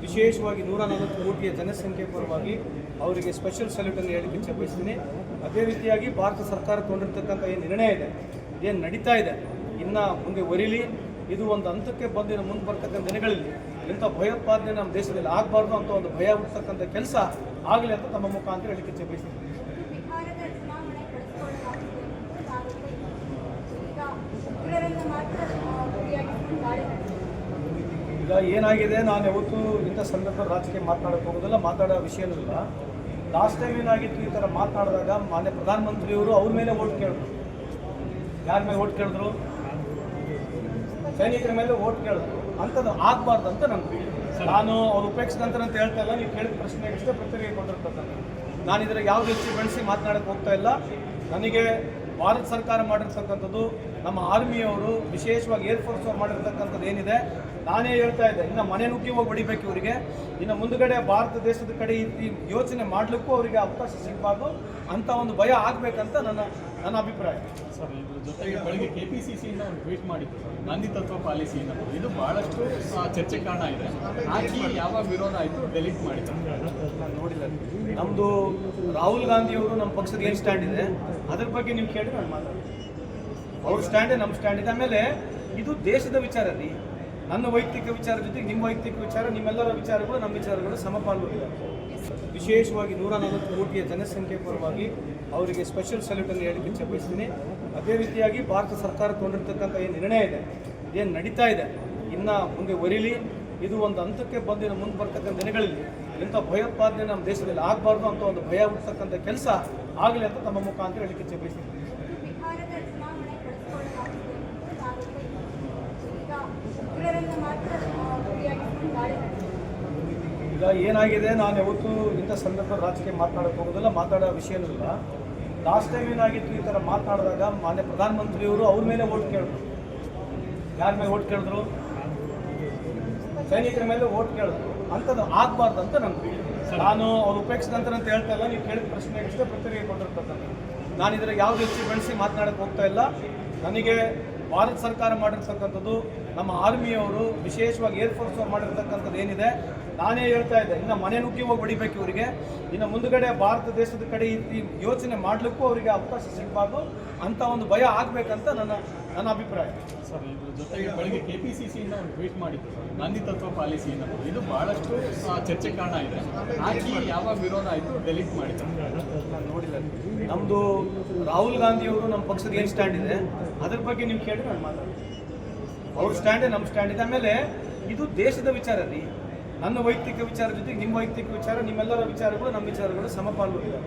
ವಿಶೇಷವಾಗಿ 140 ಕೋಟಿಯ ಜನಸಂಖ್ಯೆ ಪರವಾಗಿ ಅವರಿಗೆ ಸ್ಪೆಷಲ್ ಸಲ್ಯೂಟನ್ನು ಹೇಳಲಿಕ್ಕೆ ಬಯಸ್ತೀನಿ. ಅದೇ ರೀತಿಯಾಗಿ ಭಾರತ ಸರ್ಕಾರ ತೊಗೊಂಡಿರ್ತಕ್ಕಂಥ ಏನು ನಿರ್ಣಯ ಇದೆ, ಏನು ನಡೀತಾ ಇದೆ, ಇನ್ನು ಮುಂದೆ ಒರಿಲಿ. ಇದು ಒಂದು ಹಂತಕ್ಕೆ ಬಂದಿನ ಮುಂದೆ ಬರ್ತಕ್ಕಂಥ ದಿನಗಳಲ್ಲಿ ಇಂಥ ಭಯೋತ್ಪಾದನೆ ನಮ್ಮ ದೇಶದಲ್ಲಿ ಆಗಬಾರ್ದು ಅಂತ ಒಂದು ಭಯ ಹುಟ್ಟತಕ್ಕಂಥ ಕೆಲಸ ಆಗಲಿ ಅಂತ ತಮ್ಮ ಮುಖಾಂತರ ಹೇಳಲಿಕ್ಕೆ ಬಯಸ್ತೀನಿ. ಈಗ ಏನಾಗಿದೆ, ನಾನು ಯಾವತ್ತೂ ಇಂಥ ಸಂದರ್ಭ ರಾಜಕೀಯ ಮಾತನಾಡಕ್ಕೆ ಹೋಗೋದಿಲ್ಲ, ಮಾತಾಡೋ ವಿಷಯನೂ ಇಲ್ಲ. ಲಾಸ್ಟ್ ಟೈಮ್ ಏನಾಗಿತ್ತು, ಈ ಥರ ಮಾತನಾಡಿದಾಗ ಮಾನ್ಯ ಪ್ರಧಾನಮಂತ್ರಿಯವರು ಅವ್ರ ಮೇಲೆ ಓಟ್ ಕೇಳಿದ್ರು. ಯಾರ ಮೇಲೆ ಓಟ್ ಕೇಳಿದ್ರು? ಸೈನಿಕರ ಮೇಲೆ ಓಟ್ ಕೇಳಿದ್ರು. ಅಂಥದ್ದು ಆಗಬಾರ್ದು ಅಂತ ನಾನು ಅವ್ರು ಉಪೇಕ್ಷಿಸಿದಂತ ಅಂತ ಹೇಳ್ತಾ ಇಲ್ಲ. ನೀವು ಕೇಳಿದ ಪ್ರಶ್ನೆಗೆ ಅಷ್ಟೇ ಪ್ರತಿಕ್ರಿಯೆ ಕೊಟ್ಟಿರ್ತಕ್ಕಂಥ ನಾನು ಇದರ ಯಾವುದೇ ಹೆಚ್ಚು ಬೆಳೆಸಿ ಮಾತನಾಡಕ್ಕೆ ಹೋಗ್ತಾ ಇಲ್ಲ. ನನಗೆ ಭಾರತ ಸರ್ಕಾರ ಮಾಡಿರ್ತಕ್ಕಂಥದ್ದು, ನಮ್ಮ ಆರ್ಮಿಯವರು ವಿಶೇಷವಾಗಿ ಏರ್ಫೋರ್ಸ್ ಅವ್ರು ಮಾಡಿರ್ತಕ್ಕಂಥದ್ದು ಏನಿದೆ, ನಾನೇ ಹೇಳ್ತಾ ಇದ್ದೆ, ಇನ್ನು ಮನೆ ನುಗ್ಗಿ ಹೋಗಿ ಹೊಡಿಬೇಕು ಇವರಿಗೆ. ಇನ್ನು ಮುಂದುಗಡೆ ಭಾರತ ದೇಶದ ಕಡೆ ಈ ಯೋಚನೆ ಮಾಡಲಿಕ್ಕೂ ಅವರಿಗೆ ಅವಕಾಶ ಸಿಗಬಾರ್ದು ಅಂತ ಒಂದು ಭಯ ಆಗಬೇಕಂತ ನನ್ನ ಅಭಿಪ್ರಾಯ. ಸರ್, ಇದ್ರ ಜೊತೆಗೆ ಬೆಳಗ್ಗೆ KPCCಯಿಂದ ಒಂದು ಟ್ವೀಟ್ ಮಾಡಿದ್ದು ಸರ್, ಗಾಂಧಿ ತತ್ವ ಪಾಲಿಸಿ ಅನ್ನೋದು ಇದು ಬಹಳಷ್ಟು ಚರ್ಚೆ ಕಾರಣ ಇದೆ. ಹಾಕಿ ಯಾವಾಗ ವಿರೋಧ ಆಯಿತು ಡೆಲೀಟ್ ಮಾಡಿದ್ದಾರೆ. ನಾನು ನೋಡಿಲ್ಲ. ನಮ್ಮದು ರಾಹುಲ್ ಗಾಂಧಿಯವರು ನಮ್ಮ ಪಕ್ಷದ ಏನು ಸ್ಟ್ಯಾಂಡ್ ಇದೆ ಅದ್ರ ಬಗ್ಗೆ ನೀವು ಕೇಳಿ ನಾನು ಮಾತಾಡ್ತೀನಿ. ಅವ್ರ ಸ್ಟ್ಯಾಂಡೇ ನಮ್ಮ ಸ್ಟ್ಯಾಂಡ್ ಇದೆ. ಆಮೇಲೆ ಇದು ದೇಶದ ವಿಚಾರ ರೀ. ನನ್ನ ವೈಯಕ್ತಿಕ ವಿಚಾರ ಜೊತೆಗೆ ನಿಮ್ಮ ವೈಯಕ್ತಿಕ ವಿಚಾರ, ನಿಮ್ಮೆಲ್ಲರ ವಿಚಾರಗಳು ನಮ್ಮ ವಿಚಾರಗಳು ಸಮಪಾಲು ಇದೆ. ವಿಶೇಷವಾಗಿ 140 ಕೋಟಿಯ ಜನಸಂಖ್ಯೆ ಪರವಾಗಿ ಅವರಿಗೆ ಸ್ಪೆಷಲ್ ಸಲ್ಯೂಟನ್ನು ಹೇಳಲಿಕ್ಕೆ ಬಯಸ್ತೀನಿ. ಅದೇ ರೀತಿಯಾಗಿ ಭಾರತ ಸರ್ಕಾರ ತೊಗೊಂಡಿರ್ತಕ್ಕಂಥ ಏನು ನಿರ್ಣಯ ಇದೆ, ಏನು ನಡೀತಾ ಇದೆ, ಇನ್ನು ಮುಂದೆ ಒರಿಲಿ. ಇದು ಒಂದು ಹಂತಕ್ಕೆ ಬಂದಿನ ಮುಂದೆ ಬರ್ತಕ್ಕಂಥ ದಿನಗಳಲ್ಲಿ ಇಂಥ ಭಯೋತ್ಪಾದನೆ ನಮ್ಮ ದೇಶದಲ್ಲಿ ಆಗಬಾರ್ದು ಅಂತ ಒಂದು ಭಯ ಹುಟ್ಟತಕ್ಕಂಥ ಕೆಲಸ ಆಗಲಿ ಅಂತ ತಮ್ಮ ಮುಖಾಂತರ ಹೇಳಲಿಕ್ಕೆ ಬಯಸ್ತೀನಿ. ಈಗ ಏನಾಗಿದೆ, ನಾನು ಯಾವತ್ತೂ ಇಂಥ ಸಂದರ್ಭ ರಾಜಕೀಯ ಮಾತನಾಡಕ್ಕೆ ಹೋಗೋದಿಲ್ಲ, ಮಾತಾಡೋ ವಿಷಯನೂ ಇಲ್ಲ. ಲಾಸ್ಟ್ ಟೈಮ್ ಏನಾಗಿತ್ತು, ಈ ಥರ ಮಾತನಾಡಿದಾಗ ಮಾನ್ಯ ಪ್ರಧಾನಮಂತ್ರಿಯವರು ಅವ್ರ ಮೇಲೆ ಓಟ್ ಕೇಳಿದ್ರು. ಯಾರ ಮೇಲೆ ಓಟ್ ಕೇಳಿದ್ರು? ಸೈನಿಕರ ಮೇಲೆ ಓಟ್ ಕೇಳಿದ್ರು. ಅಂಥದ್ದು ಆಗಬಾರ್ದು ಅಂತ ನಾನು ಅವ್ರು ಉಪೇಕ್ಷಿಸಿದಂತ ಅಂತ ಹೇಳ್ತಾ ಇಲ್ಲ. ನೀವು ಕೇಳಿದ ಪ್ರಶ್ನೆಗೆ ಅಷ್ಟೇ ಪ್ರತಿಕ್ರಿಯೆ ಕೊಟ್ಟಿರ್ತಕ್ಕಂಥ ನಾನು ಇದರ ಯಾವುದೇ ಹೆಚ್ಚು ಬೆಳೆಸಿ ಮಾತನಾಡಕ್ಕೆ ಹೋಗ್ತಾ ಇಲ್ಲ. ನನಗೆ ಭಾರತ ಸರ್ಕಾರ ಮಾಡಿರ್ತಕ್ಕಂಥದ್ದು, ನಮ್ಮ ಆರ್ಮಿಯವರು ವಿಶೇಷವಾಗಿ ಏರ್ಫೋರ್ಸ್ ಅವ್ರು ಮಾಡಿರ್ತಕ್ಕಂಥದ್ದು ಏನಿದೆ, ನಾನೇ ಹೇಳ್ತಾ ಇದ್ದೆ, ಇನ್ನು ಮನೆ ನುಗ್ಗಿ ಹೋಗಿ ಹೊಡಿಬೇಕು ಇವರಿಗೆ. ಇನ್ನು ಮುಂದುಗಡೆ ಭಾರತ ದೇಶದ ಕಡೆ ಈ ಯೋಚನೆ ಮಾಡಲಿಕ್ಕೂ ಅವರಿಗೆ ಅವಕಾಶ ಸಿಗಬಾರ್ದು ಅಂತ ಒಂದು ಭಯ ಆಗಬೇಕಂತ ನನ್ನ ಅಭಿಪ್ರಾಯ. ಸರ್, ಇದ್ರ ಜೊತೆಗೆ ಬೆಳಗ್ಗೆ KPCCಯಿಂದ ಒಂದು ಟ್ವೀಟ್ ಮಾಡಿದ್ದು ಸರ್, ಗಾಂಧಿ ತತ್ವ ಪಾಲಿಸಿ ಅನ್ನೋದು ಇದು ಬಹಳಷ್ಟು ಚರ್ಚೆ ಕಾರಣ ಇದೆ. ಹಾಕಿ ಯಾವಾಗ ವಿರೋಧ ಆಯಿತು ಡೆಲೀಟ್ ಮಾಡಿದ್ದಾರೆ. ನಾನು ನೋಡಿಲ್ಲ. ನಮ್ಮದು ರಾಹುಲ್ ಗಾಂಧಿಯವರು ನಮ್ಮ ಪಕ್ಷದ ಏನು ಸ್ಟ್ಯಾಂಡ್ ಇದೆ ಅದ್ರ ಬಗ್ಗೆ ನೀವು ಕೇಳಿ ನಾನು ಮಾತಾಡ್ತೀನಿ. ಅವ್ರ ಸ್ಟ್ಯಾಂಡೇ ನಮ್ಮ ಸ್ಟ್ಯಾಂಡ್ ಇದೆ. ಆಮೇಲೆ ಇದು ದೇಶದ ವಿಚಾರ ರೀ. ನನ್ನ ವೈಯಕ್ತಿಕ ವಿಚಾರ ಜೊತೆಗೆ ನಿಮ್ಮ ವೈಯಕ್ತಿಕ ವಿಚಾರ, ನಿಮ್ಮೆಲ್ಲರ ವಿಚಾರಗಳು ನಮ್ಮ ವಿಚಾರಗಳು ಸಮಪಾಲು ಇದೆ.